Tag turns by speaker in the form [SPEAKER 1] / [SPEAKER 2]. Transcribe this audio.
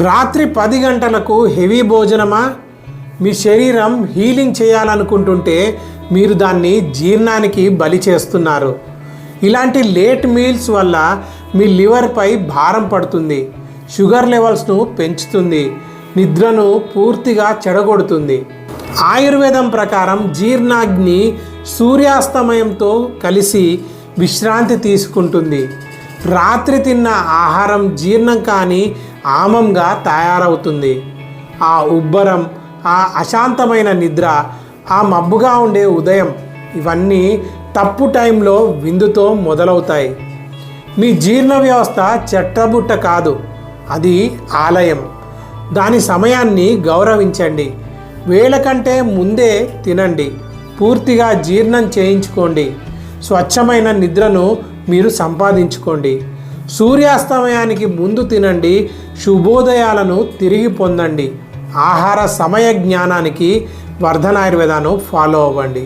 [SPEAKER 1] రాత్రి 10 గంటలకు హెవీ భోజనమా? మీ శరీరం హీలింగ్ చేయాలనుకుంటుంటే మీరు దాన్ని జీర్ణానికి బలి చేస్తున్నారు. ఇలాంటి లేట్ మీల్స్ వల్ల మీ లివర్పై భారం పడుతుంది, షుగర్ లెవెల్స్ను పెంచుతుంది, నిద్రను పూర్తిగా చెడగొడుతుంది. ఆయుర్వేదం ప్రకారం జీర్ణాగ్ని సూర్యాస్తమయంతో కలిసి విశ్రాంతి తీసుకుంటుంది. రాత్రి తిన్న ఆహారం జీర్ణం కాని ఆమంగా తయారవుతుంది. ఆ ఉబ్బరం, ఆ అశాంతమైన నిద్ర, ఆ మబ్బుగా ఉండే ఉదయం ఇవన్నీ తప్పు టైంలో విందుతో మొదలవుతాయి. మీ జీర్ణ వ్యవస్థ చెట్టబుట్ట కాదు, అది ఆలయం. దాని సమయాన్ని గౌరవించండి. వేళ కంటే ముందే తినండి. పూర్తిగా జీర్ణం చేయించుకోండి. స్వచ్ఛమైన నిద్రను మీరు సంపాదించుకోండి. సూర్యాస్తమయానికి ముందు తినండి. శుభోదయాలను తిరిగి పొందండి. ఆహార సమయ జ్ఞానానికి వర్ధన ఆయుర్వేదాను ఫాలో అవ్వండి.